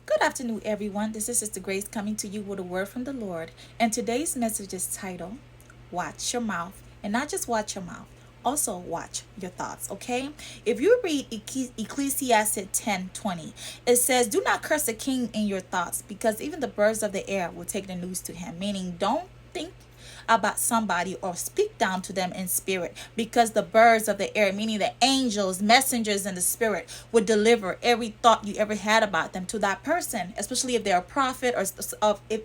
Good afternoon, everyone. This is Sister Grace coming to you with a word from the Lord. And today's message is titled, Watch Your Mouth. And not just watch your mouth, also watch your thoughts, okay? If you read Ecclesiastes 10:20, it says, Do not curse the king in your thoughts, because even the birds of the air will take the news to him. Meaning, don't think about somebody or speak down to them in spirit, because the birds of the air, meaning the angels, messengers in the spirit, would deliver every thought you ever had about them to that person, especially if they're a prophet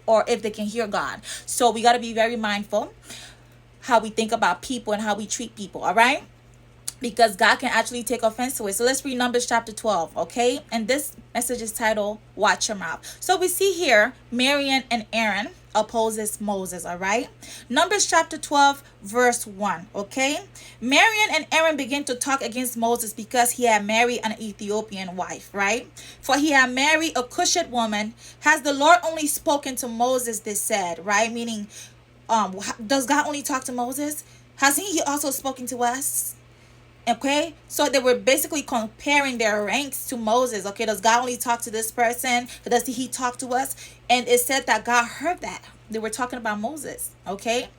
or if they can hear God. So we got to be very mindful how we think about people and how we treat people, all right? Because God can actually take offense to it. So let's read Numbers chapter 12, okay? And this message is titled, Watch Your Mouth. So we see here, Miriam and Aaron opposes Moses, all right? Numbers chapter 12, verse 1, okay? Miriam and Aaron begin to talk against Moses because he had married an Ethiopian wife, right? For he had married a Cushite woman. Has the Lord only spoken to Moses, they said, right? Meaning, does God only talk to Moses? Has he also spoken to us? Okay, so they were basically comparing their ranks to Moses. Okay, does God only talk to this person? Does he talk to us? And it said that God heard that. They were talking about Moses, okay,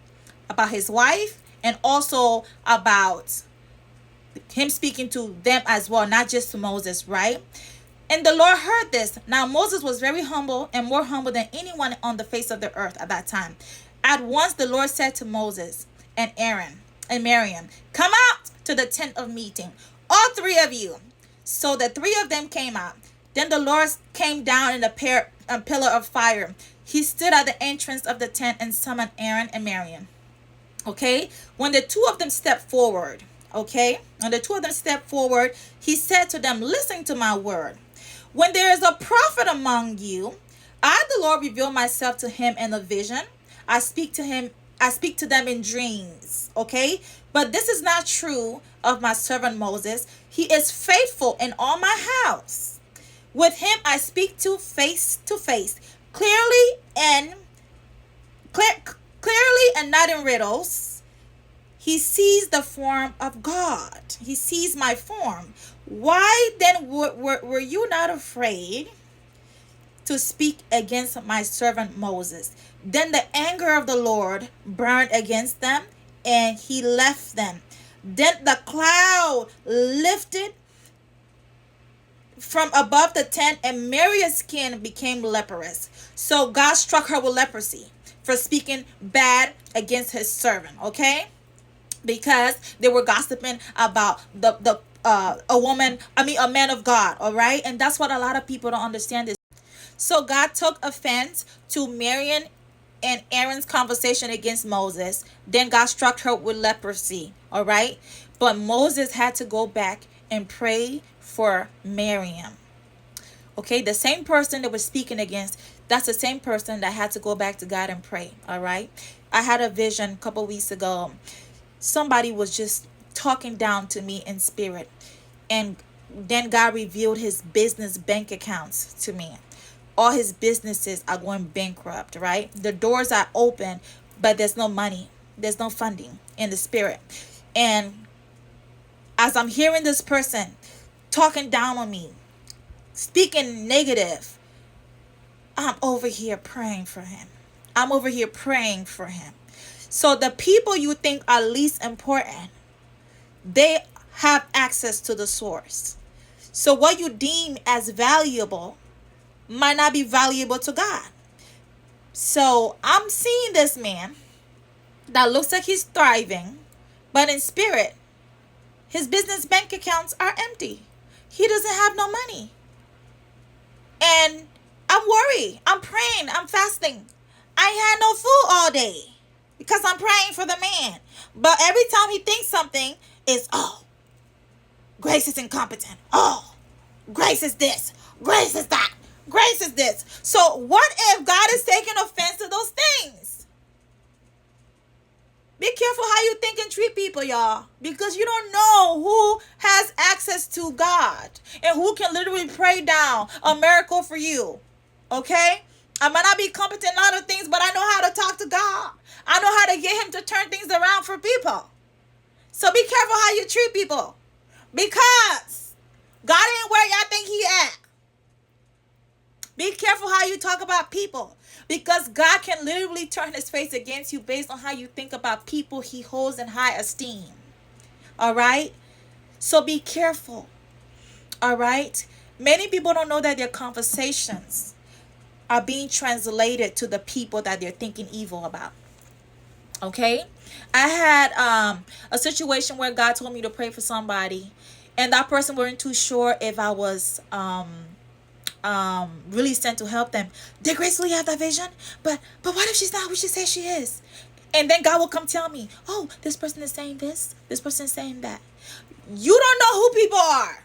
about his wife, and also about him speaking to them as well, not just to Moses, right? And the Lord heard this. Now Moses was very humble, and more humble than anyone on the face of the earth at that time. At once the Lord said to Moses and Aaron and Miriam, Come out to the tent of meeting, all three of you. So the three of them came out. Then the Lord came down in a pillar of fire. He stood at the entrance of the tent and summoned Aaron and Miriam. Okay, when the two of them stepped forward, he said to them, Listen to my word. When there is a prophet among you, I, the Lord, reveal myself to him in a vision. I speak to him, I speak to them in dreams. Okay, but this is not true of my servant Moses. He is faithful in all my house. With him I speak to face, clearly and clear, clearly and not in riddles. He sees the form of God. He sees my form. Why then were you not afraid to speak against my servant Moses? Then the anger of the Lord burned against them, and he left them. Then the cloud lifted from above the tent, and Miriam's skin became leprous. So God struck her with leprosy for speaking bad against his servant, okay? Because they were gossiping about a man of God, all right? And that's what a lot of people don't understand is. So God took offense to Miriam and Aaron's conversation against Moses. Then God struck her with leprosy, all right? But Moses had to go back and pray for Miriam. Okay, the same person that was speaking against, that's the same person that had to go back to God and pray, all right? I had a vision a couple weeks ago. Somebody was just talking down to me in spirit, and then God revealed his business bank accounts to me. All his businesses are going bankrupt, right? The doors are open, but there's no money, there's no funding in the spirit. And as I'm hearing this person talking down on me, speaking negative, I'm over here praying for him. I'm over here praying for him. So the people you think are least important, they have access to the source. So what you deem as valuable might not be valuable to God. So I'm seeing this man that looks like he's thriving, but in spirit, his business bank accounts are empty. He doesn't have no money. And I'm worried. I'm praying. I'm fasting. I ain't had no food all day because I'm praying for the man. But every time he thinks something, it's, oh, Grace is incompetent. Oh, Grace is this. Grace is that. Grace is this. So what if God is taking offense to those things? Be careful how you think and treat people, y'all. Because you don't know who has access to God and who can literally pray down a miracle for you. Okay? I might not be competent in a lot of things, but I know how to talk to God. I know how to get him to turn things around for people. So be careful how you treat people. Because God ain't where y'all think he at. Be careful how you talk about people, because God can literally turn his face against you based on how you think about people he holds in high esteem. All right? So be careful. All right? Many people don't know that their conversations are being translated to the people that they're thinking evil about. Okay? I had a situation where God told me to pray for somebody, and that person weren't too sure if I was really sent to help them. Did Grace Lee have that vision? But what if she's not who she says she is? And then God will come tell me, oh, this person is saying this person is saying that. You don't know who people are.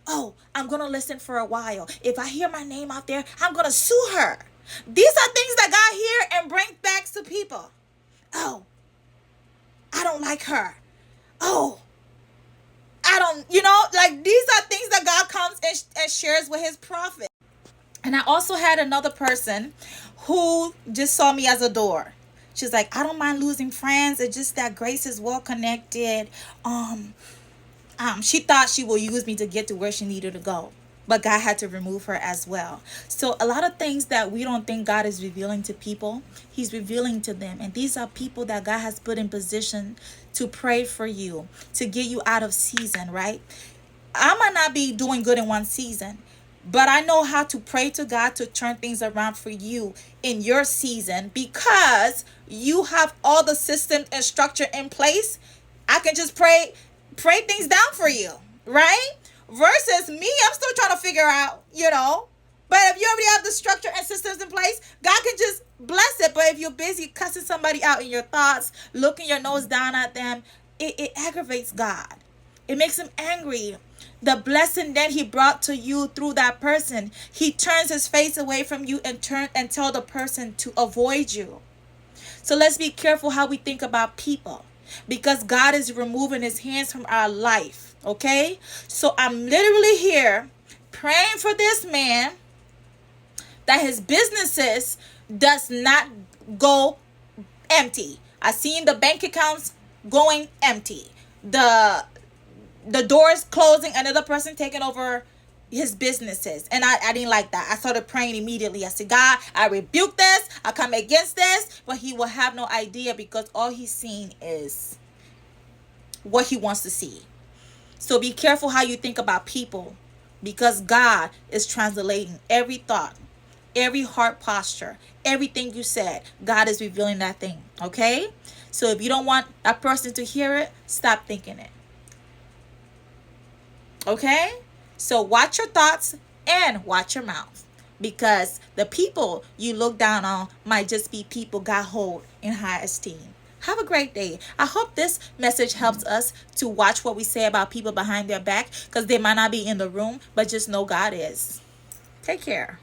Oh, I'm gonna listen for a while. If I hear my name out there, I'm gonna sue her. These are things that God hear and bring back to people. Oh, I don't like her. Oh, I don't, like these are things that God comes and shares with his prophet. And I also had another person who just saw me as a door. She's like, I don't mind losing friends. It's just that Grace is well connected. She thought she will use me to get to where she needed to go. But God had to remove her as well. So a lot of things that we don't think God is revealing to people, he's revealing to them. And these are people that God has put in position to pray for you, to get you out of season, right? I might not be doing good in one season, but I know how to pray to God to turn things around for you in your season, because you have all the systems and structure in place. I can just pray things down for you, right? Versus me, I'm still trying to figure out. But if you already have the structure and systems in place, God can just bless it. But if you're busy cussing somebody out in your thoughts, looking your nose down at them, it aggravates God. It makes him angry. The blessing that he brought to you through that person, he turns his face away from you and tell the person to avoid you. So let's be careful how we think about people, because God is removing his hands from our life. Okay? So I'm literally here praying for this man that his businesses does not go empty. I seen the bank accounts going empty. The doors closing, another person taking over his businesses. And I didn't like that. I started praying immediately. I said, God, I rebuke this. I come against this. But he will have no idea, because all he's seeing is what he wants to see. So be careful how you think about people, because God is translating every thought, every heart posture, everything you said. God is revealing that thing. Okay? So if you don't want that person to hear it, stop thinking it. Okay? So watch your thoughts and watch your mouth, because the people you look down on might just be people God hold in high esteem. Have a great day. I hope this message helps us to watch what we say about people behind their back, because they might not be in the room, but just know God is. Take care.